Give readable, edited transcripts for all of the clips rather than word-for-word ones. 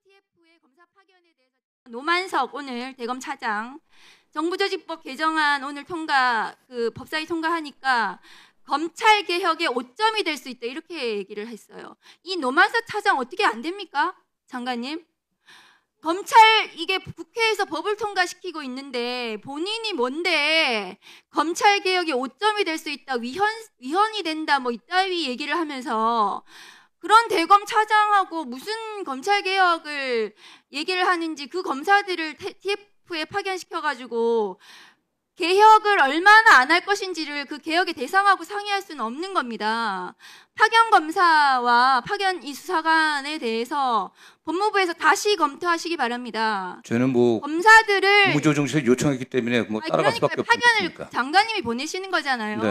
TF의 검사 파견에 대해서 노만석 오늘 대검 차장 정부조직법 개정안 오늘 법사위 통과하니까 검찰 개혁의 오점이 될 수 있다 이렇게 얘기를 했어요. 이 노만석 차장 어떻게 안 됩니까, 장관님? 검찰 이게 국회에서 법을 통과시키고 있는데 본인이 뭔데 검찰 개혁의 오점이 될 수 있다, 위헌이 된다 뭐 이따위 얘기를 하면서 그런 대검 차장하고 무슨 검찰 개혁을 얘기를 하는지 그 검사들을 TF에 파견시켜가지고 개혁을 얼마나 안 할 것인지를 그 개혁의 대상하고 상의할 수는 없는 겁니다. 파견 검사와 파견 이 수사관에 대해서 법무부에서 다시 검토하시기 바랍니다. 저는 뭐 검사들을 국무조정실에 요청했기 때문에 뭐 따라갈 수밖에 없습니까? 파견을 장관님이 보내시는 거잖아요. 네.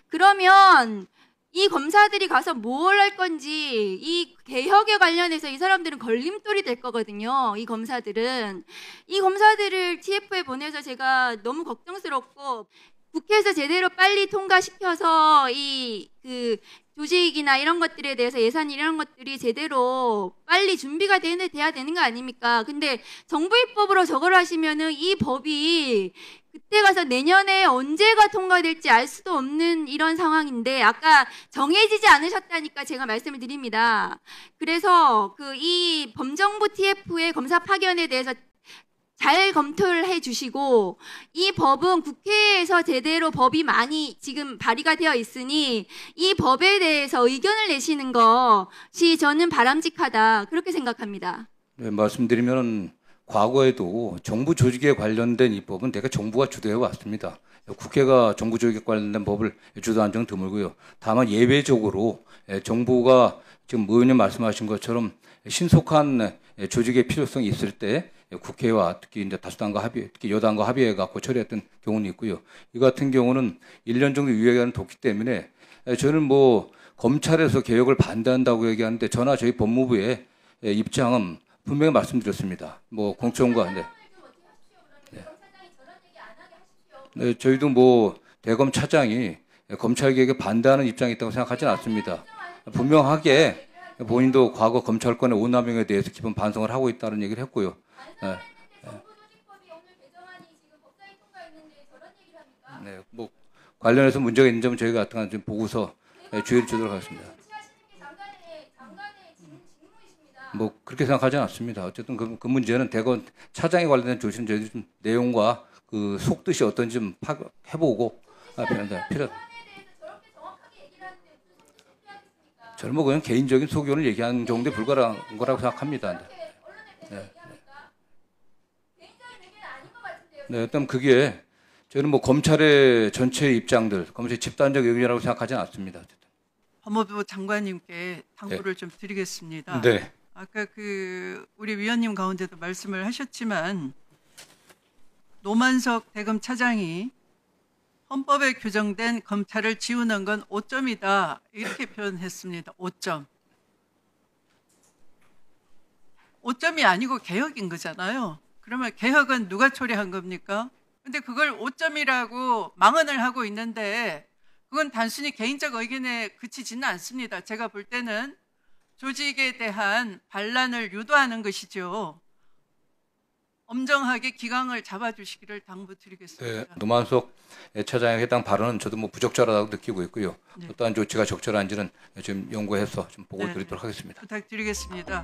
그러면 이 검사들이 가서 뭘 할 건지 이 개혁에 관련해서 이 사람들은 걸림돌이 될 거거든요. 이 검사들을 TF에 보내서 제가 너무 걱정스럽고 국회에서 제대로 빨리 통과시켜서 그 조직이나 이런 것들에 대해서 예산 이런 것들이 제대로 빨리 준비가 돼야 되는 거 아닙니까? 근데 정부 입법으로 저걸 하시면은 이 법이 그때 가서 내년에 언제가 통과될지 알 수도 없는 이런 상황인데 아까 정해지지 않으셨다니까 제가 말씀을 드립니다. 그래서 이 범정부 TF의 검사 파견에 대해서 잘 검토를 해주시고 이 법은 국회에서 제대로 법이 많이 지금 발의가 되어 있으니 이 법에 대해서 의견을 내시는 것이 저는 바람직하다 그렇게 생각합니다. 네, 말씀드리면 과거에도 정부 조직에 관련된 입법은 대개 정부가 주도해 왔습니다. 국회가 정부 조직에 관련된 법을 주도한 적은 드물고요. 다만 예외적으로 정부가 지금 의원님 말씀하신 것처럼 신속한 조직의 필요성이 있을 때 국회와 특히 이제 다수당과 특히 여당과 합의해 갖고 처리했던 경우는 있고요. 이 같은 경우는 1년 정도 유예기간을 뒀기 때문에 저는 뭐 검찰에서 개혁을 반대한다고 얘기하는데 저나 저희 법무부의 입장은 분명히 말씀드렸습니다. 뭐 공청과 네, 저희도 뭐 대검 차장이 검찰 개혁에 반대하는 입장이 있다고 생각하지는 않습니다. 분명하게 본인도 과거 검찰권의 오남용에 대해서 깊은 반성을 하고 있다는 얘기를 했고요. 네. 네, 뭐 관련해서 문제가 있는 점은 저희가 같은 좀 보고서 주의를 주도록 하겠습니다. 뭐 그렇게 생각하지 않습니다. 어쨌든 그 문제는 대검 차장에 관련된 조치는 저희들 좀 내용과 그 속뜻이 어떤지 좀 해보고 저는 뭐 그냥 개인적인 소견을 얘기하는 정도에 불과한 거라고 생각합니다. 네. 네, 일단 그게 저는 뭐 검찰의 전체 입장들, 검찰의 집단적 의견이라고 생각하지는 않습니다. 법무부 장관님께 당부를 좀 드리겠습니다. 네. 아까 우리 위원님 가운데도 말씀을 하셨지만 노만석 대검 차장이 헌법에 규정된 검찰을 지우는 건 오점이다 이렇게 표현했습니다. 5점. 5점이 아니고 개혁인 거잖아요. 그러면 개혁은 누가 초래한 겁니까? 근데 그걸 5점이라고 망언을 하고 있는데 그건 단순히 개인적 의견에 그치지는 않습니다. 제가 볼 때는 조직에 대한 반란을 유도하는 것이죠. 엄정하게 기강을 잡아주시기를 당부드리겠습니다. 네, 노만석 차장의 해당 발언은 저도 뭐 부적절하다고 느끼고 있고요. 네. 어떠한 조치가 적절한지는 지금 연구해서 좀 보고 드리도록 하겠습니다. 부탁드리겠습니다.